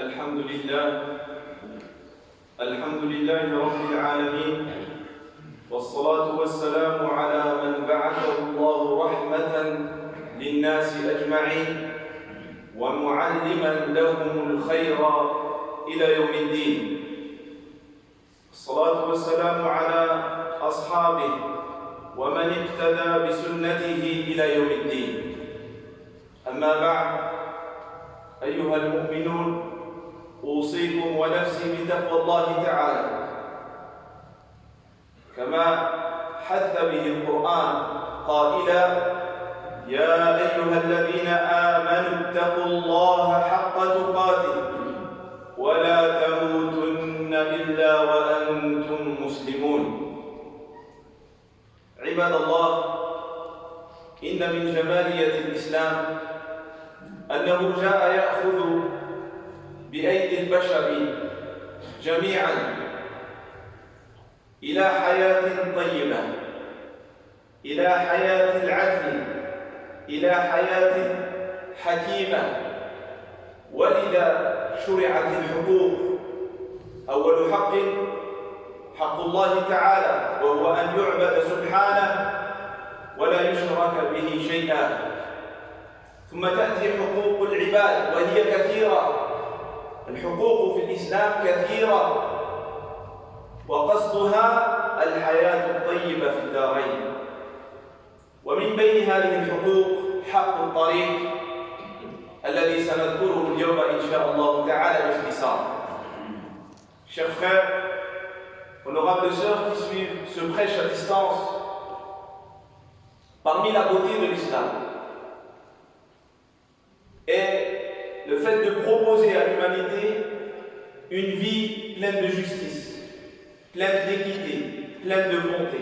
الحمد لله رب العالمين والصلاة والسلام على من بعثه الله رحمة للناس أجمعين ومعلما لهم الخير إلى يوم الدين. الصلاة والسلام على أصحابه ومن اقتدى بسنته إلى يوم الدين. أما بعد، أيها المؤمنون، أوصيكم ونفسي بتقوى الله تعالى كما حث به القرآن قائلا: يا أيها الذين آمنوا اتقوا الله حق تقاته ولا تموتن إلا وأنتم مسلمون. عباد الله، إن من جمالية الإسلام أنه جاء يأخذ بأيدي البشر جميعا إلى حياة طيبة، إلى حياة العدل، إلى حياة حكيمة. ولذا شرعت الحقوق. أول حق حق الله تعالى، وهو أن يعبد سبحانه ولا يشرك به شيئا. ثم تأتي حقوق العباد وهي كثيرة. الحقوق في الإسلام كثيرة، وقصدها الحياة الطيبة في الدارين. ومن بين هذه الحقوق حق الطريق الذي سنذكره اليوم إن شاء الله تعالى باختصار. Chers frères, honorables sœurs qui suivent ce prêche à distance, parmi la beauté de l'islam est le fait de proposer à l'humanité une vie pleine de justice, pleine d'équité, pleine de bonté.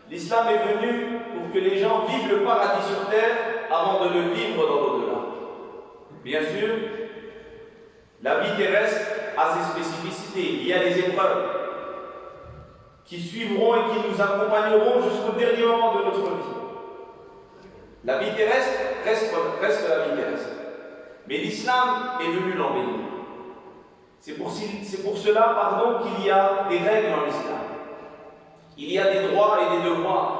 L'islam est venu pour que les gens vivent le paradis sur terre avant de le vivre dans l'au-delà. Bien sûr, la vie terrestre a ses spécificités. Il y a des épreuves qui suivront et qui nous accompagneront jusqu'au dernier moment de notre vie. La vie terrestre reste la vie terrestre. Mais l'islam est venu l'embellir. C'est pour cela qu'il y a des règles dans l'islam. Il y a des droits et des devoirs.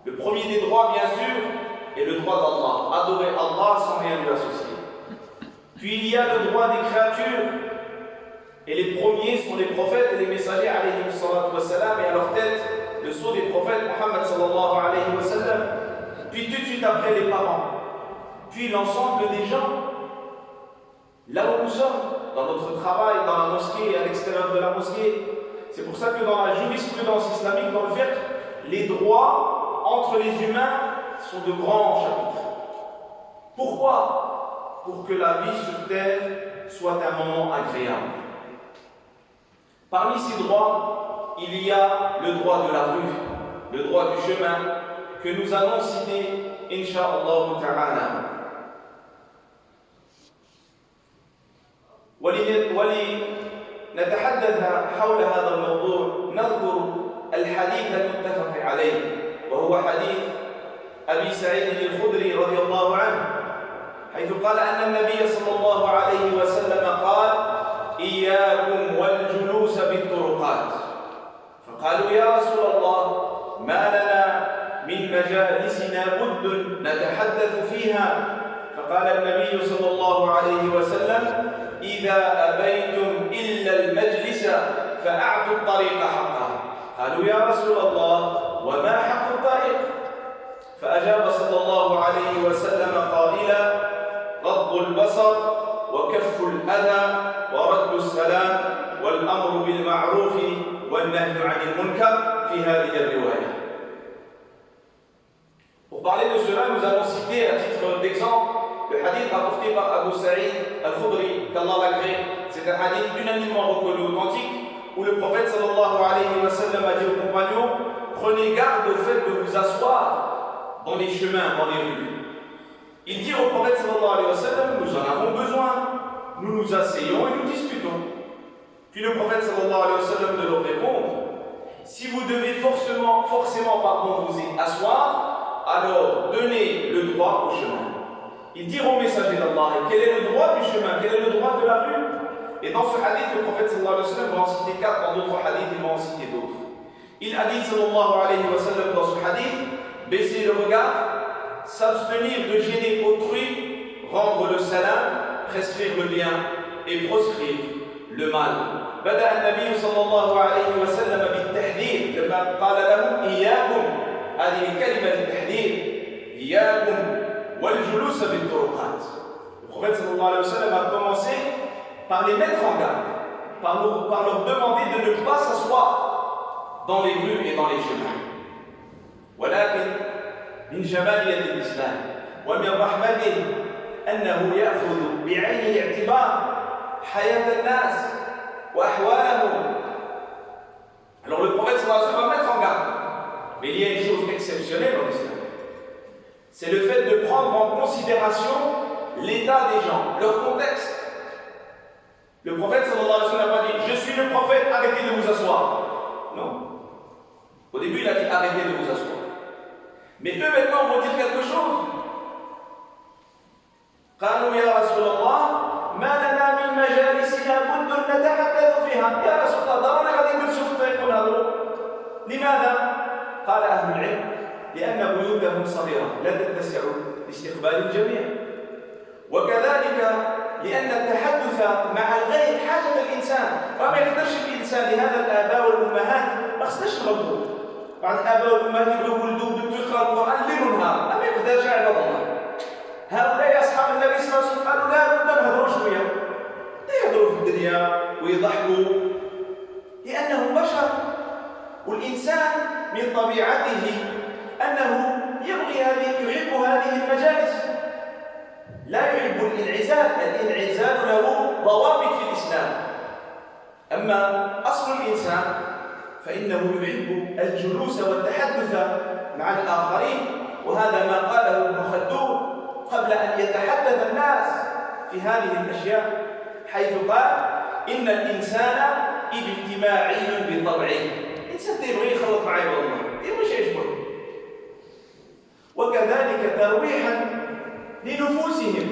Le premier des droits, bien sûr, est le droit d'Allah. Adorer Allah sans rien lui associer. Puis il y a le droit des créatures. Et les premiers sont les prophètes et les messagers, alayhi salatu wa salam, et à leur tête, le sceau des prophètes, Muhammad sallallahu alayhi wa sallam. Puis tout de suite après, les parents. Puis l'ensemble des gens. Là où nous sommes, dans notre travail, dans la mosquée et à l'extérieur de la mosquée. C'est pour ça que dans la jurisprudence islamique, dans le fiqh, les droits entre les humains sont de grands chapitres. Pourquoi? Pour que la vie sur terre soit un moment agréable. Parmi ces droits, il y a le droit de la rue, le droit du chemin, que nous allons citer, insha'Allah ta'ala. ولنتحدث حول هذا الموضوع نذكر الحديث المتفق عليه، وهو حديث أبي سعيد الخدري رضي الله عنه، حيث قال أن النبي صلى الله عليه وسلم قال: إياكم والجلوس بالطرقات. فقالوا: يا رسول الله، ما لنا من مجالسنا بد نتحدث فيها. فقال النبي صلى الله عليه وسلم: إذا أبيتم إلا المجلس فأعطوا الطريق حقه. قالوا: يا رسول الله، وما حق الطريق؟ فأجاب صلى الله عليه وسلم قائلا: غض البصر وكف الأذى ورد السلام والأمر بالمعروف والنهي عن المنكر في هذه الرواية. Pour parler de cela, nous allons citer à titre d'exemple le hadith rapporté par Abu Sa'id al-Khudri, qu'Allah l'agrée. C'est un hadith unanimement reconnu authentique, où le prophète sallallahu alayhi wa sallam a dit aux compagnons: prenez garde au fait de vous asseoir dans les chemins, dans les rues. Il dit au prophète sallallahu alayhi wa sallam: nous en avons besoin, nous nous asseyons et nous discutons. Puis le prophète sallallahu alayhi wa sallam de leur répondre: si vous devez forcément vous y asseoir, alors donnez le droit au chemin. Ils diront au messager d'Allah, et quel est le droit du chemin, quel est le droit de la rue? Et dans ce hadith, le prophète sallallahu alayhi wa sallam va en citer 4, dans d'autres hadiths, il va en citer d'autres. Il a dit sallallahu alayhi wa sallam dans ce hadith, baisser le regard, s'abstenir de gêner autrui, rendre le salam, prescrire le bien et proscrire le mal. بدأ النبي صلى الله عليه وسلم بالتحذير لما قال لهم إياكم، هذه الكلمة للتحذير، إياكم والجلوس بالطرقات. Le prophète sallallahu alayhi wa sallam a commencé par les mettre en garde, par leur demander de ne pas s'asseoir dans les rues et dans les chemins. ولكن من جمالية الإسلام ومن رحمته أنه يأخذ بعين الاعتبار حياة الناس وأحوالهم. Alors le prophète sallallahu alayhi wa sallam va mettre en garde, mais il y a une chose exceptionnelle en islam, c'est le fait de prendre en considération l'état des gens, leur contexte. Le prophète sallallahu alayhi wa sallam a dit, je suis le prophète, arrêtez de vous asseoir. Non. Au début il a dit arrêtez de vous asseoir. Mais eux maintenant vont dire quelque chose. قالوا يا رسول الله ما لنا من مجالسنا بد نتحدث فيها. يا رسول الله ضروري غادي نجلسوا في الطريق ونهضروا. لماذا؟ قال أهل العلم لأن بيوتهم صغيرة لا تتسع لاستقبال الجميع. وكذلك لأن التحدث مع الغير حاجة الإنسان. وما يقدرش الإنسان لهذا الآباء والأمهات ما خصناش نغلطوا. بعض الآباء والأمهات يقولوا ولدوا بده يقرأ القرآن ليل ونهار، ما يقدرش عباد الله. هؤلاء أصحاب النبي صلى الله عليه وسلم قالوا لا بد نهضروا شوية. لا يهضروا في الدنيا ويضحكوا لأنهم بشر، والإنسان من طبيعته أنه يحب هذه المجالس، لا يحب الانعزال. الانعزال له ضوابط في الإسلام. أما أصل الإنسان فإنه يحب الجلوس والتحدث مع الآخرين، وهذا ما قاله ابن خلدون قبل أن يتحدث الناس في هذه الأشياء، حيث قال إن الإنسان اجتماعي بطبعه. الإنسان يبغي يخلط مع عباد الله، يبغي يعجبه، وكذلك ترويحا لنفوسهم.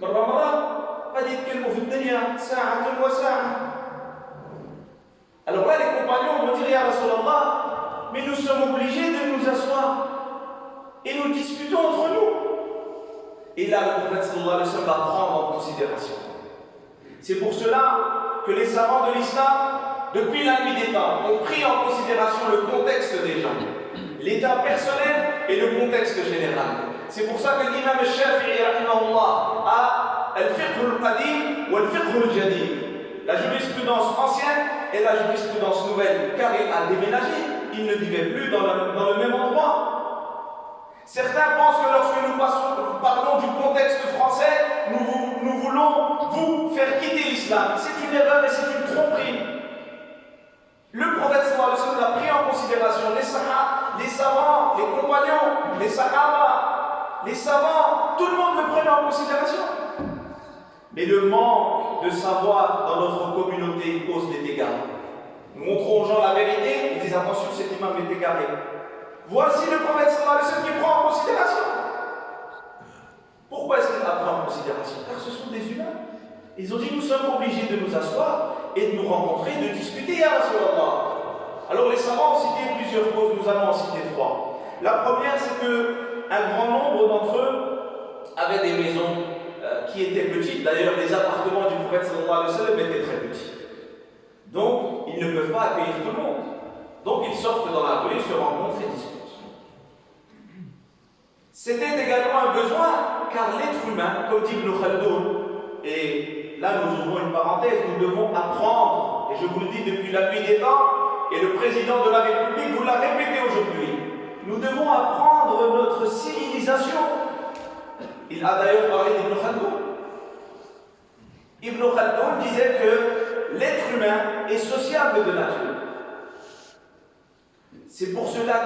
مرة قد يتكلموا في الدنيا ساعة وساعة. Alors là, les compagnons vont dire, Ya Rasulallah, mais nous sommes obligés de nous asseoir et nous discutons entre nous. Et là, le prophète sallallahu alayhi wa sallam va prendre en considération. C'est pour cela que les savants de l'islam, depuis la nuit des temps, ont pris en considération le contexte des gens, l'état personnel et le contexte général. C'est pour ça que l'imam al-Shafi'i rahimahullah a al-fiqh al-qadim ou al-fiqh al-jadid, la jurisprudence ancienne et la jurisprudence nouvelle, car il a déménagé, il ne vivait plus dans le même endroit. Certains pensent que lorsque nous parlons du contexte français, nous voulons vous faire quitter l'islam. C'est une erreur et c'est une tromperie. Le prophète sallallahu alayhi wa sallam a pris en considération les savants, les compagnons, les sahaba, les savants, tout le monde le prenait en considération. Mais le manque de savoir dans notre communauté cause des dégâts. Nous montrons aux gens la vérité, ils disent attention, cet imam est égaré. Voici le prophète sallallahu alayhi wa sallam qui prend en considération. Pourquoi est-ce qu'il a pris en considération? Car ce sont des humains. Ils ont dit nous sommes obligés de nous asseoir et de nous rencontrer, de discuter, ya Rasulallah. Alors les savants ont cité plusieurs causes, nous allons en citer 3. La première, c'est qu'un grand nombre d'entre eux avaient des maisons qui étaient petites. D'ailleurs, les appartements du prophète sallallahu alayhi wa sallam étaient très petits. Donc, ils ne peuvent pas accueillir tout le monde. Donc, ils sortent dans la rue, se rencontrent et discutent. C'était également un besoin, car l'être humain, comme dit Ibn Khaldoun, et là nous ouvrons une parenthèse, nous devons apprendre, et je vous le dis depuis la nuit des temps, et le président de la République vous l'a répété aujourd'hui, nous devons apprendre notre civilisation. Il a d'ailleurs parlé d'Ibn Khaldoun. Ibn Khaldoun disait que l'être humain est sociable de nature. C'est pour cela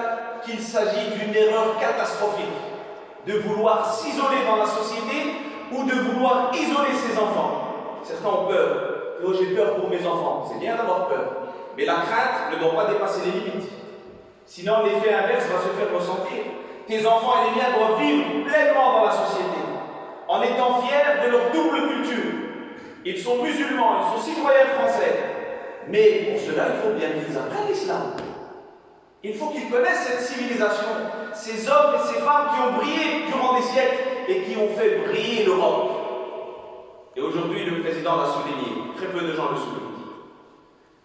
qu'il s'agit d'une erreur catastrophique de vouloir s'isoler dans la société ou de vouloir isoler ses enfants. Certains ont peur. Oh, j'ai peur pour mes enfants. C'est bien d'avoir peur. Mais la crainte ne doit pas dépasser les limites. Sinon, l'effet inverse va se faire ressentir. tes enfants et les miens doivent vivre pleinement dans la société, en étant fiers de leur double culture. Ils sont musulmans, ils sont citoyens français. Mais pour cela, il faut bien qu'ils apprennent l'islam. Il faut qu'ils connaissent cette civilisation, ces hommes et ces femmes qui ont brillé durant des siècles et qui ont fait briller l'Europe. Et aujourd'hui, le président l'a souligné, très peu de gens le soulignent.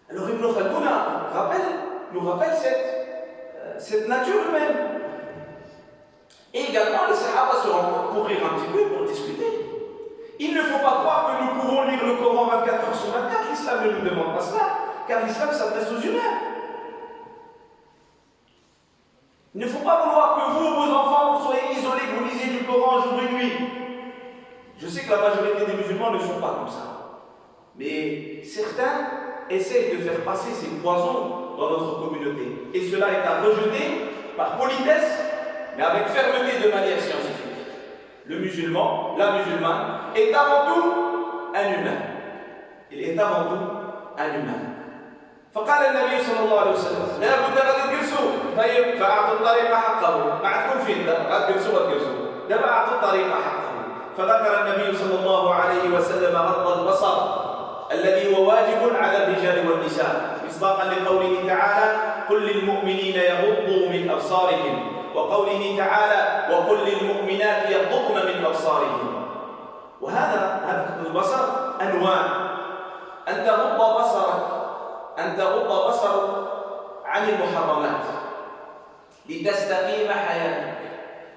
Alors Ibn Khaldun nous rappelle cette nature humaine. Et également, les Sahaba se rencontrent pour rire un petit peu, pour discuter. Il ne faut pas croire que nous pouvons lire le Coran 24 heures sur 24. L'islam ne nous demande pas cela, car l'islam s'adresse aux humains. Il ne faut pas vouloir que vous, vos enfants, soyez isolés, que vous lisez du Coran jour et nuit. Je sais que la majorité des musulmans ne sont pas comme ça. Mais certains essayent de faire passer ces poisons dans notre communauté. Et cela est à rejeter par politesse, mais avec fermeté de manière scientifique. Le musulman, la musulmane, est avant tout un humain. Il est avant tout un humain. فقال النبي صلى الله عليه وسلم لا بد غادي تجلسوا طيب فاعطوا الطريق حقه ما عندكم فين غادي تجلسوا دابا اعطوا الطريق حقه فذكر النبي صلى الله عليه وسلم غض البصر الذي هو واجب على الرجال والنساء مصداقا لقوله تعالى قل للمؤمنين يغضوا من ابصارهم وقوله تعالى وقل للمؤمنات يغضضن من ابصارهن. وهذا البصر انواع. ان تغض بصرك عن المحرمات لتستقيم حياتك،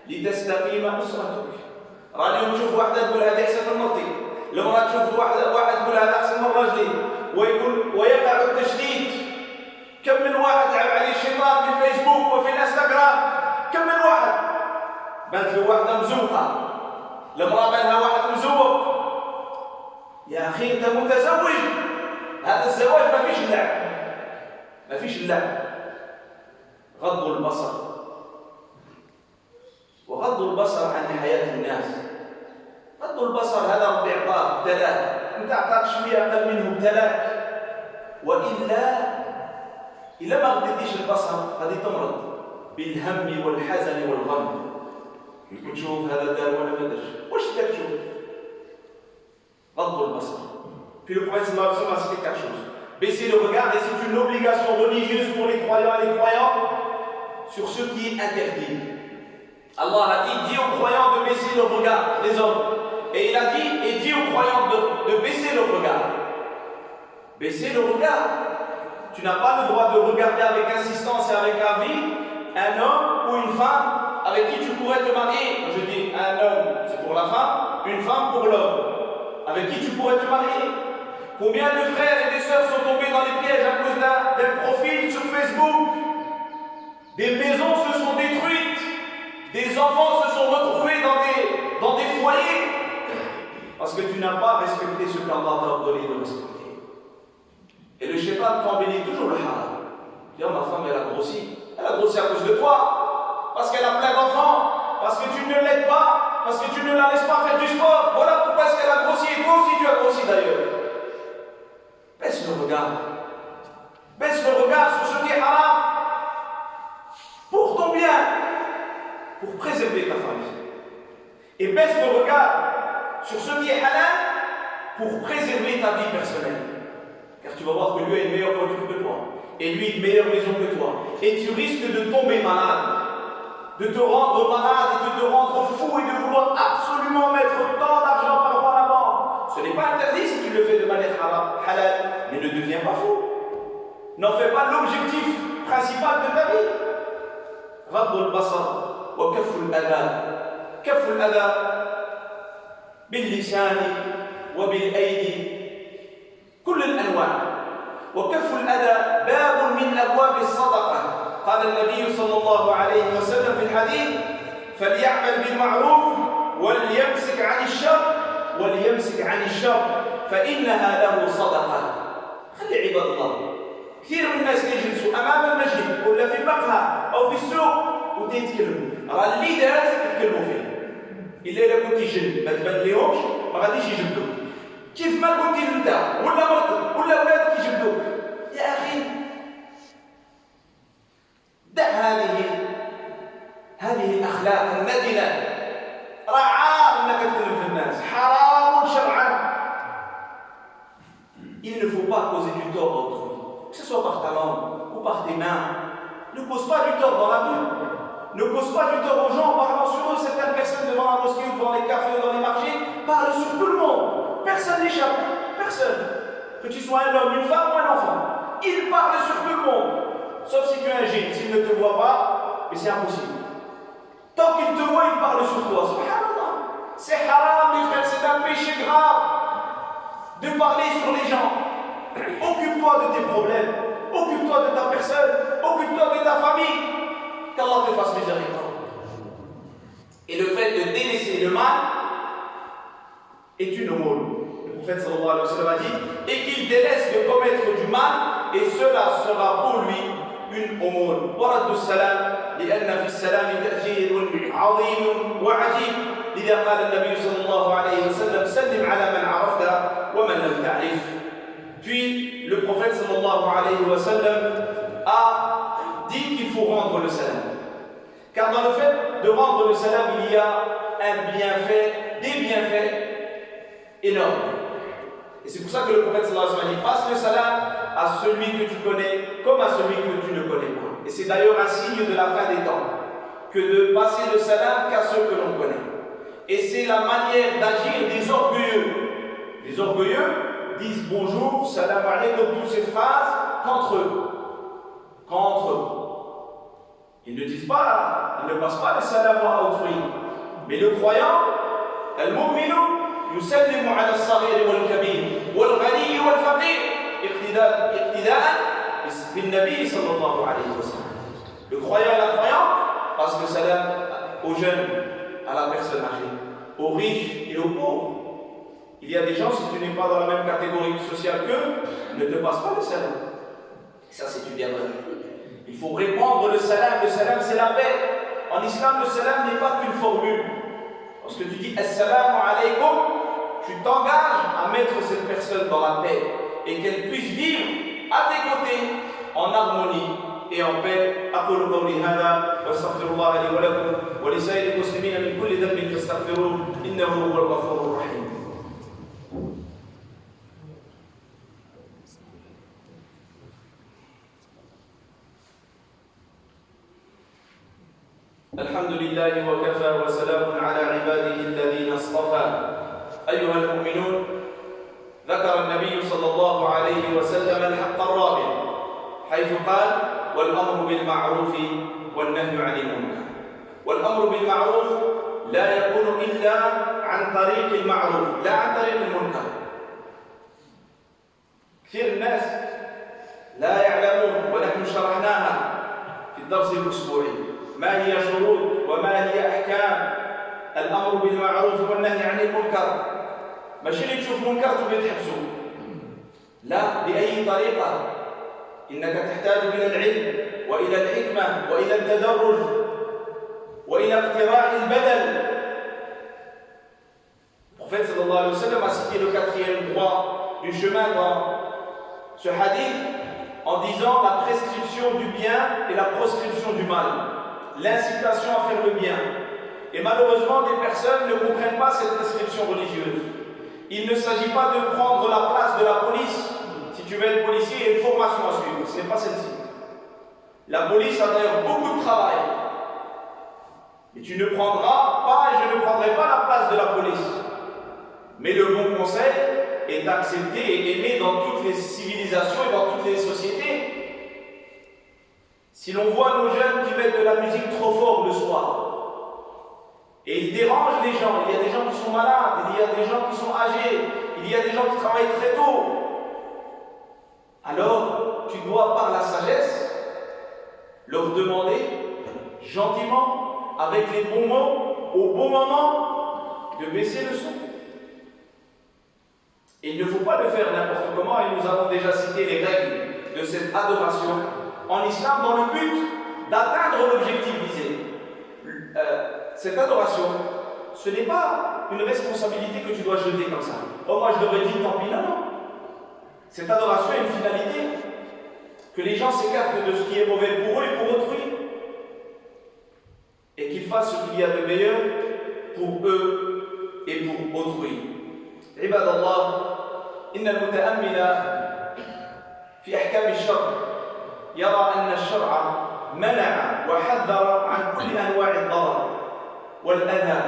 لتستقيم اسرتك. راني اليوم نشوف واحده تقول هذه احسن من مرتي، المراه تشوف واحد تقول هذا احسن من راجلي، ويقع التشتيت. كم من واحد لعب عليه الشيطان في الفيسبوك وفي الانستغرام، كم من واحد بانت له واحده مزوقه، المراه بانها واحد مزوق. يا اخي انت متزوج، هذا الزواج ما فيش اللعب، ما فيش اللعب. غض البصر، وغض البصر عن حياه الناس. غض البصر هذا رب اعطاك ابتلاك، انت اعطاك شويه اقل منه ابتلاك، إلا ما غضيتيش البصر غادي تمرض بالهم والحزن والغم. وتشوف هذا دار ولا ما دارش، واش بدك تشوف؟ غض البصر. Puis le prophète sallallahu alayhi wa sallam a cité 4 choses. Baisser le regard, et c'est une obligation religieuse pour les croyants et les croyantes sur ce qui est interdit. Allah a dit aux croyants de baisser le regard, les hommes. Et il a dit aux croyants de baisser le regard. Baisser le regard. Tu n'as pas le droit de regarder avec insistance et avec envie un homme ou une femme avec qui tu pourrais te marier. Je dis un homme, c'est pour la femme, une femme pour l'homme. Avec qui tu pourrais te marier. Combien de frères et de sœurs sont tombés dans les pièges à cause d'un profil sur Facebook? Des maisons se sont détruites, des enfants se sont retrouvés dans des foyers parce que tu n'as pas respecté ce qu'Allah t'a ordonné de respecter. Et le shaitan t'embellit toujours le haram. Tiens, ma femme elle a grossi à cause de toi, parce qu'elle a plein d'enfants, parce que tu ne l'aides pas, parce que tu ne la laisses pas faire du sport. Voilà pourquoi est-ce qu'elle a grossi, et toi aussi tu as grossi d'ailleurs. Baisse le regard. Baisse le regard sur ce qui est haram. Pour ton bien. Pour préserver ta famille. Et baisse le regard sur ce qui est halal pour préserver ta vie personnelle. Car tu vas voir que lui a une meilleure voiture que toi. Et lui une meilleure maison que toi. Et tu risques de tomber malade. De te rendre malade et de te rendre fou et de vouloir absolument mettre tant d'argent par mois à la banque. Ce n'est pas interdit si tu le fais de manière halal, mais ne deviens pas fou. N'en fais pas l'objectif principal de ta vie. غض البصر وكف الأذى. كف الأذى باللسان وبالأيدي كل الأنواع. وكف الأذى باب من أبواب الصدقة. قال النبي صلى الله عليه وسلم في الحديث فليعمل بالمعروف وليمسك عن الشر فإنها له صدقة. خلي عباد الله كثير من الناس يجلسوا أمام المسجد ولا في المقهى أو في السوق ويتكلموا. راه الليدرات يتكلموا فيه. إلا كنتي جن ما تبان ليهمش ما غاديش يجبدوك. كيف ما كنتي انت ولا مرتك ولا ولادك يجبدوك. يا أخي دع هذه Il ne faut pas causer du tort à autrui, que ce soit par ta langue ou par tes mains. Ne cause pas du tort dans la rue. Ne cause pas du tort aux gens en parlant sur eux. Certaines personnes devant la mosquée ou devant les cafés ou dans les marchés parlent sur tout le monde. Personne n'échappe. Personne. Que tu sois un homme, une femme ou un enfant. Ils parlent sur tout le monde. Sauf si tu es un génie. S'ils ne te voient pas, mais c'est impossible. Tant qu'ils te voient, ils parlent sur toi. Subhanallah. C'est haram, mes frères. C'est un péché grave de parler sur les gens. Occupe-toi de tes problèmes. Occupe-toi de ta personne. Occupe-toi de ta famille. Qu'Allah te fasse miséricorde. Et le fait de délaisser le mal est une aumône. Le prophète sallallahu alayhi wa sallam a dit, et qu'il délaisse de commettre du mal, et cela sera pour lui une aumône. ورد السلام لأن في السلام تأثير عظيم وعجيب. لذا قال النبي صلى الله عليه وسلم سلم على من عرفت ومن لم تعرف. Puis le prophète sallallahu alayhi wa sallam a dit qu'il faut rendre le salam. Car dans le fait de rendre le salam, il y a un bienfait, des bienfaits énormes. Et c'est pour ça que le prophète sallallahu alayhi wa sallam dit passe le salam à celui que tu connais comme à celui que tu ne connais pas. Et c'est d'ailleurs un signe de la fin des temps que de passer le salam qu'à ceux que l'on connaît. Et c'est la manière d'agir des orgueilleux. Les orgueilleux disent bonjour, salam alaykum, toutes ces phrases qu'entre eux. Ils ne disent pas, ils ne passent pas le salam à autrui. Mais le croyant, al-mu'minu, يسلم على الصغير والكبير والغني والفقير اقتداء بالنبي صلى الله عليه وسلم. Le croyant et la croyante passe le salam aux jeunes, à la personne âgée, aux riches et aux pauvres. Il y a des gens, si tu n'es pas dans la même catégorie sociale qu'eux, ne te passe pas le salam. Ça, c'est une erreur. Il faut répandre le salam. Le salam, c'est la paix. En islam, le salam n'est pas qu'une formule. Lorsque tu dis assalamu alaykum, tu t'engages à mettre cette personne dans la paix et qu'elle puisse vivre à tes côtés en harmonie et en paix. أقول قولي هذا وأستغفر الله لي ولكم ولسائر المسلمين من كل ذنب فاستغفروه إنه هو الغفور الرحيم. الحمد لله وكفى وسلام على عباده الذين اصطفى. أيها المؤمنون، ذكر النبي صلى الله عليه وسلم الحق الرابع حيث قال والأمر بالمعروف والنهي عن المنكر. والأمر بالمعروف لا يكون إلا عن طريق المعروف لا عن طريق المنكر. كثير الناس لا يعلمون ونحن شرحناها في الدرس الأسبوعي ما هي شروط وما هي أحكام الأمر بالمعروف والنهي عن المنكر. ماشي اللي تشوف منكر تبغي تحبسه، لا، بأي طريقة. إنك تحتاج إلى العلم وإلى الحكمة وإلى التدرج وإلى اقتراع البدل. Le prophète sallallahu alayhi wa sallam a cité le quatrième droit du chemin dans ce hadith en disant la prescription du bien et la proscription du mal, l'incitation à faire le bien. Et malheureusement, des personnes ne comprennent pas cette prescription religieuse. Il ne s'agit pas de prendre la place de la police. Si tu veux être policier, il y a une formation à suivre. Ce n'est pas celle-ci. La police a d'ailleurs beaucoup de travail. Et tu ne prendras pas, et je ne prendrai pas la place de la police. Mais le bon conseil est accepté et aimé dans toutes les civilisations et dans toutes les sociétés. Si l'on voit nos jeunes qui mettent de la musique trop fort le soir, et ils dérangent les gens, il y a des gens qui sont malades, il y a des gens qui sont âgés, il y a des gens qui travaillent très tôt, alors tu dois par la sagesse leur demander gentiment, avec les bons mots, au bon moment, de baisser le son. Et il ne faut pas le faire n'importe comment, et nous avons déjà cité les règles de cette adoration en islam dans le but d'atteindre l'objectif visé. Cette adoration, ce n'est pas une responsabilité que tu dois jeter comme ça. Oh, moi je devrais dire tant pis, non. Cette adoration a une finalité, que les gens s'écartent de ce qui est mauvais pour eux et pour autrui, et qu'ils fassent ce qu'il y a de meilleur pour eux et pour autrui. Ibadallah, إن المتأمل في أحكام الشرع يرى أن الشرع منع وحذر عن كل أنواع الضرر والأذى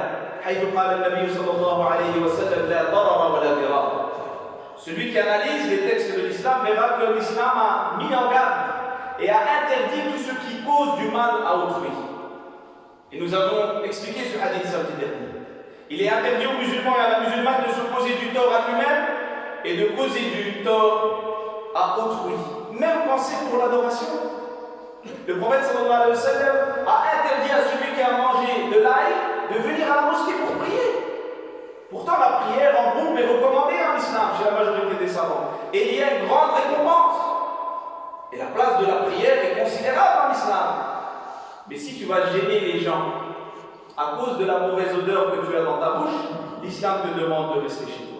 حيث قال النبي صلى الله عليه وسلم لا ضرر ولا ضرار. Celui qui analyse les textes de l'islam verra que l'islam a mis en garde et a interdit tout ce qui cause du mal à autrui. Et nous avons expliqué ce hadith samedi dernier. Il est interdit aux musulmans et à la musulmane de se causer du tort à lui-même et de causer du tort à autrui, même quand c'est pour l'adoration. Le prophète sallallahu alayhi wa sallam a interdit à celui qui a mangé de l'ail de venir à la mosquée pour prier. Pourtant, la prière en groupe est recommandée en islam chez la majorité des savants. Et il y a une grande récompense. Et la place de la prière est considérable en islam. Mais si tu vas gêner les gens à cause de la mauvaise odeur que tu as dans ta bouche, l'islam te demande de rester chez toi.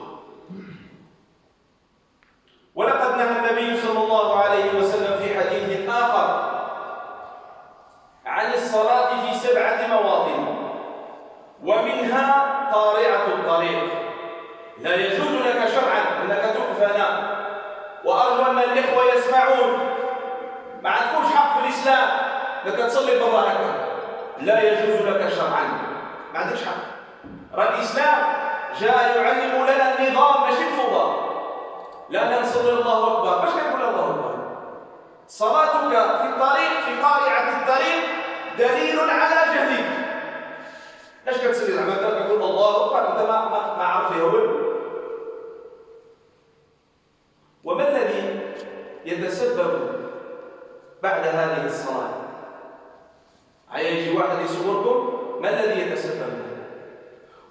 ولقد نهى النبي صلى الله عليه وسلم في حديث آخر عن الصلاة في 7 مواطن ومنها قارعة الطريق. لا يجوز لك شرعا أنك تؤذن، وأرجو أن الإخوة يسمعون، ما عندكمش حق في الإسلام أنك تصلي برا هكا. لا يجوز لك شرعا، ما عندكش حق. راه الإسلام جاء يعلم لنا النظام ماشي الفوضى. لا نصلي الله أكبر، باش كنقول الله أكبر؟ صلاتك في الطريق في قارعة الطريق دليل على جهلك. ليش كتصلي زعما كتقول الله أكبر أنت ما عارف فيها والو؟ وما الذي يتسبب بعد هذه الصلاة؟ يجي واحد يصوركم، ما الذي يتسبب؟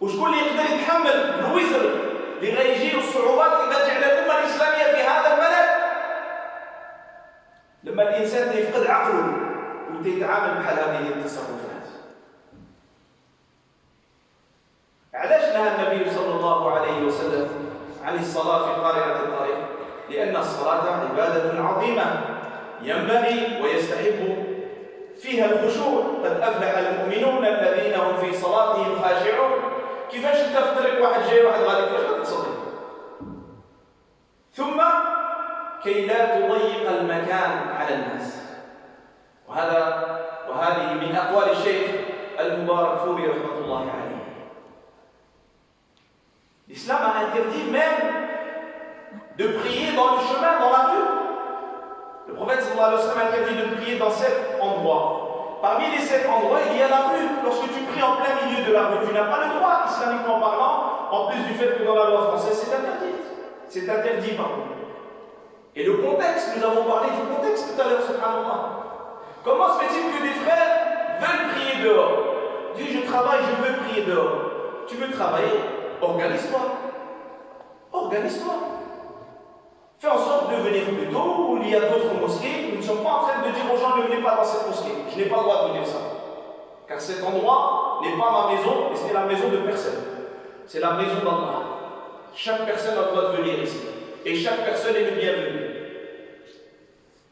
وشكون اللي يقدر يتحمل الوزر اللي غيجيو الصعوبات اللي غتجي على الأمة الإسلامية في هذا البلد؟ لما الإنسان يفقد عقله ويتعامل بحال هذه التصرفات. علاش نهى النبي صلى الله عليه وسلم عن الصلاة في قارعة الطريق؟ لأن الصلاة عبادة عظيمة ينبغي ويستحب فيها الخشوع. قد أفلح المؤمنون الذين هم في صلاتهم خاشعون. كيفاش انت في الطريق واحد جاي واحد غادي كيفاش غتصلي؟ ثم كي لا تضيق المكان على الناس. وهذه من أقوال الشيخ المبارك فوري رحمة الله عليه. L'islam a interdit même de prier dans le chemin, dans la rue. Le prophète sallallahu alayhi wa sallam a interdit de prier dans 7 endroits. Parmi les 7 endroits, il y a la rue. Lorsque tu pries en plein milieu de la rue, tu n'as pas le droit, islamiquement parlant, en plus du fait que dans la loi française, c'est interdit. C'est interdit, pardon. Et le contexte, nous avons parlé du contexte tout à l'heure, subhanallah. Comment se fait-il que des frères veulent prier dehors? Dis, je travaille, je veux prier dehors. Tu veux travailler? Organise-toi. Organise-toi. Fais en sorte de venir plus tôt, où il y a d'autres mosquées. Nous ne sommes pas en train de dire aux gens ne venez pas dans cette mosquée. Je n'ai pas le droit de vous dire ça. Car cet endroit n'est pas ma maison, et c'est la maison de personne. C'est la maison d'Allah. Chaque personne a le droit de venir ici. Et chaque personne est le bienvenu.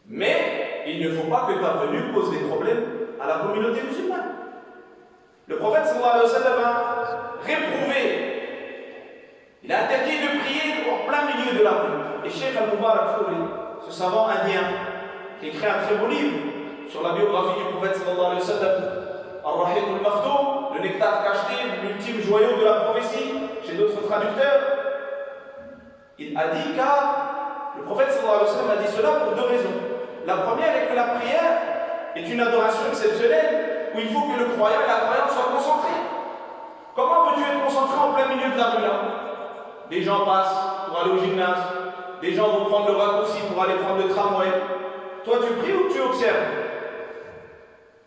Mais il ne faut pas que ta venue pose des problèmes à la communauté musulmane. Le prophète sallallahu alayhi wa sallam a réprouvé. Il a interdit de prier en plein milieu de la rue. Et Cheikh Al-Mubarak Fouri, ce savant indien, qui écrit un très beau livre sur la biographie du prophète sallallahu alayhi wa sallam, Ar-Rahiq al-Makhtoum, le nectar cacheté, l'ultime joyau de la prophétie, chez d'autres traducteurs, il a dit car le prophète sallallahu alayhi wa sallam a dit cela pour 2 raisons. La première est que la prière est une adoration exceptionnelle où il faut que le croyant et la croyante soient concentrés. Comment veux-tu être concentré en plein milieu de la rue là? Des gens passent pour aller au gymnase, des gens vont prendre le raccourci pour aller prendre le tramway. Toi tu pries ou tu observes?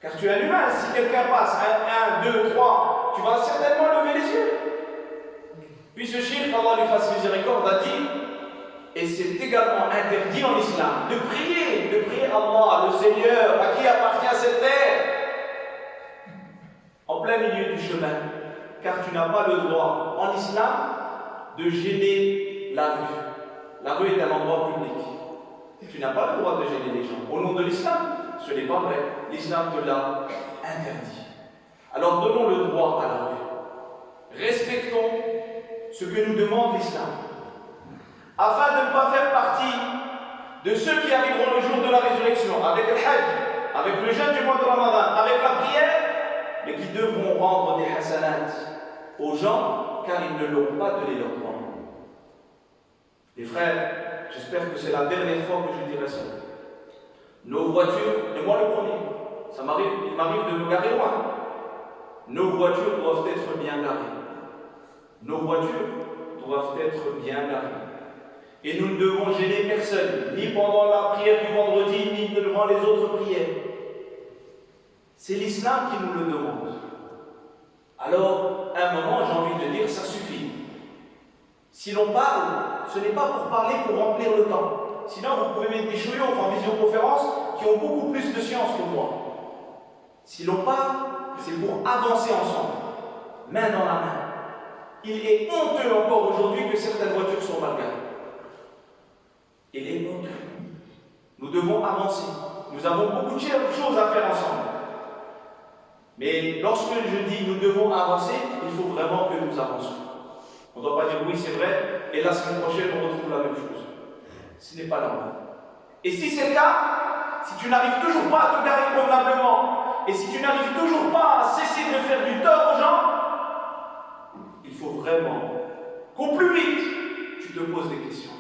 Car tu es un humain, si quelqu'un passe, 1, 2, 3, tu vas certainement lever les yeux. Puis ce cheikh, qu'Allah lui fasse miséricorde, a dit, et c'est également interdit en islam, de prier Allah, le Seigneur, à qui appartient cette terre, en plein milieu du chemin, car tu n'as pas le droit en islam de gêner la rue. La rue est un endroit public. Et tu n'as pas le droit de gêner les gens. Au nom de l'islam, ce n'est pas vrai. L'islam te l'a interdit. Alors donnons le droit à la rue. Respectons ce que nous demande l'islam. afin de ne pas faire partie de ceux qui arriveront le jour de la résurrection, avec le hajj, avec le jeûne du mois de Ramadan, avec la prière, mais qui devront rendre des hasanats aux gens, car ils ne l'auront pas donné leur droit. Les frères, j'espère que c'est la dernière fois que je dirai ça. Nos voitures, et moi le premier, il m'arrive de me garer loin. Nos voitures doivent être bien garées. Nos voitures doivent être bien garées. Et nous ne devons gêner personne, ni pendant la prière du vendredi, ni devant les autres prières. C'est l'islam qui nous le demande. Alors, à un moment, j'ai envie de dire, ça suffit. Si l'on parle, ce n'est pas pour parler pour remplir le temps. Sinon, vous pouvez mettre des chouillots en visioconférence qui ont beaucoup plus de science que moi. Si l'on parle, c'est pour avancer ensemble, main dans la main. Il est honteux encore aujourd'hui que certaines voitures sont mal garées. Il est honteux. Nous devons avancer. Nous avons beaucoup de choses à faire ensemble. Mais lorsque je dis nous devons avancer, il faut vraiment que nous avancions. On ne doit pas dire oui, c'est vrai, et la semaine prochaine, on retrouve la même chose. Ce n'est pas normal. Et si c'est le cas, si tu n'arrives toujours pas à te garer convenablement, et si tu n'arrives toujours pas à cesser de faire du tort aux gens, il faut vraiment qu'au plus vite, tu te poses des questions.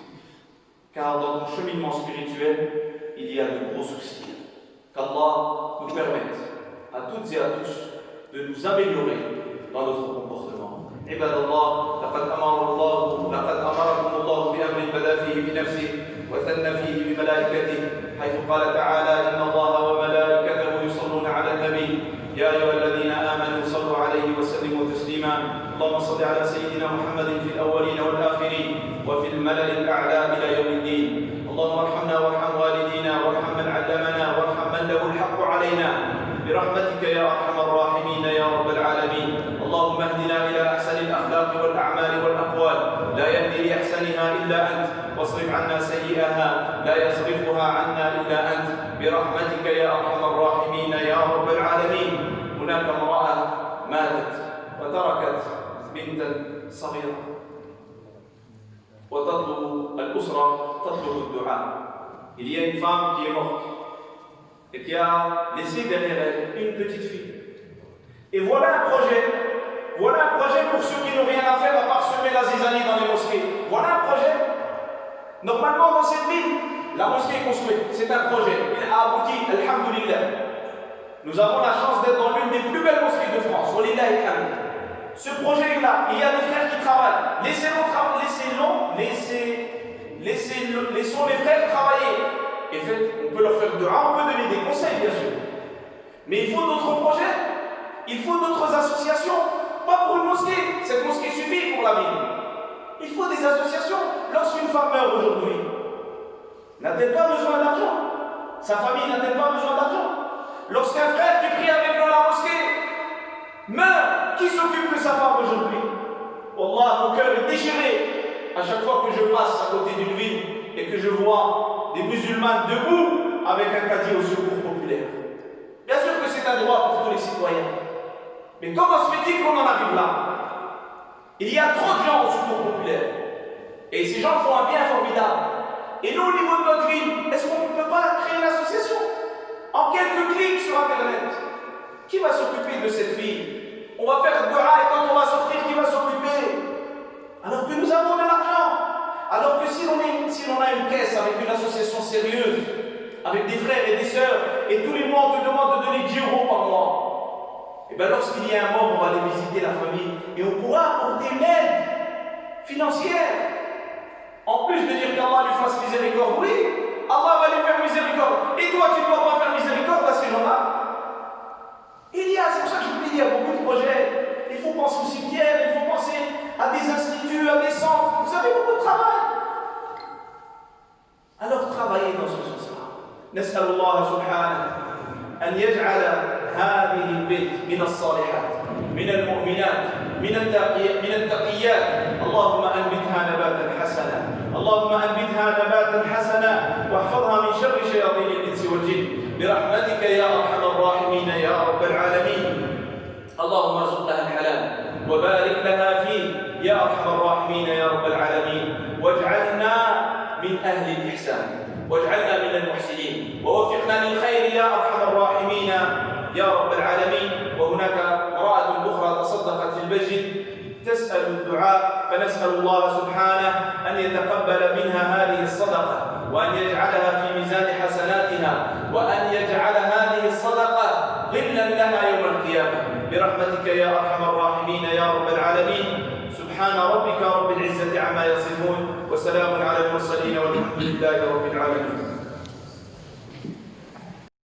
Car dans ton cheminement spirituel, il y a de gros soucis. Qu'Allah nous permette à toutes et à tous de nous améliorer dans notre comportement. عباد الله لقد أمركم الله بأمر بدأ فيه بنفسه وثنى فيه بملائكته حيث قال تعالى إن الله وملائكته يصلون على النبي يا أيها الذين آمنوا صلوا عليه وسلموا تسليما اللهم صل على سيدنا محمد في الأولين والآخرين وفي الملأ الأعلى إلى يوم الدين اللهم ارحمنا وارحم والدينا وارحم من علمنا وارحم من له الحق علينا برحمتك يا أرحم الراحمين يا رب العالمين اللهم اهدنا إلى أحسن الأخلاق والأعمال والأقوال لا يهدي لأحسنها إلا أنت واصرف عنا سيئها لا يصرفها عنا إلا أنت برحمتك يا أرحم الراحمين يا رب العالمين هناك امرأة ماتت وتركت بنتا صغيرة وتطلب الأسرة تطلب الدعاء. Il y a une femme qui est morte et qui a laissé derrière elle une petite fille. Et voilà un projet pour ceux qui n'ont rien à faire à part semer la zizanie dans les mosquées. Voilà un projet. Normalement, dans cette ville, la mosquée est construite. C'est un projet. Il a abouti, alhamdulillah. Nous avons la chance d'être dans l'une des plus belles mosquées de France. Ce projet-là, il y a des frères qui travaillent. Laissons les frères travailler. Et on peut leur faire dua, on peut donner des conseils, bien sûr. Mais il faut d'autres projets. Il faut d'autres associations. Pas pour une mosquée. Cette mosquée suffit pour la ville. Il faut des associations. Lorsqu'une femme meurt aujourd'hui, n'a-t-elle pas besoin d'argent? Sa famille n'a-t-elle pas besoin d'argent? Lorsqu'un frère qui prie avec nous à la mosquée meurt, qui s'occupe de sa femme aujourd'hui? Wallah, mon cœur est déchiré à chaque fois que je passe à côté d'une ville et que je vois des musulmans debout avec un caddie au secours populaire. Bien sûr que c'est un droit pour tous les citoyens. Mais comment se fait-il qu'on en arrive là? Il y a trop de gens au secours populaire. Et ces gens font un bien formidable. Et nous, au niveau de notre ville, est-ce qu'on ne peut pas créer une association? En quelques clics sur Internet. Qui va s'occuper de cette fille? On va faire dua et quand on va sortir, qui va s'occuper? Alors que nous avons de l'argent. Alors que si l'on a une caisse avec une association sérieuse, avec des frères et des sœurs, et tous les mois on te demande de donner 10 € par mois, et bien lorsqu'il y a un mort, on va aller visiter la famille et on pourra apporter une aide financière. En plus de dire qu'Allah lui fasse miséricorde, oui, Allah va lui faire miséricorde. Et toi, tu ne dois pas faire miséricorde à ces gens-là. C'est pour ça que je vous dis, il y a beaucoup de projets. Il faut penser au cimetière, il faut penser à des instituts, à des centres. Vous avez beaucoup de travail. Alors travaillez dans ce sens-là. نسأل الله سبحانه أن يجعل هذه البيت من الصالحات من المؤمنات من التقيات اللهم أنبتها نباتا حسنا اللهم أنبتها نباتا حسنا واحفظها من شر شياطين الإنس والجن برحمتك يا أرحم الراحمين يا رب العالمين اللهم ارزق لها الحلال وبارك لها فيه يا أرحم الراحمين يا رب العالمين، واجعلنا من أهل الإحسان، واجعلنا من المحسنين، ووفقنا للخير يا أرحم الراحمين يا رب العالمين. وهناك امرأة أخرى تصدقت في المسجد تسأل الدعاء، فنسأل الله سبحانه أن يتقبل منها هذه الصدقة، وأن يجعلها في ميزان حسناتها، وأن يجعل هذه الصدقة ظلا لها يوم القيامة برحمتك يا أرحم الراحمين يا رب العالمين. سبحان ربك رب العزة عما يصفون، وسلام على المرسلين، والحمد لله رب العالمين.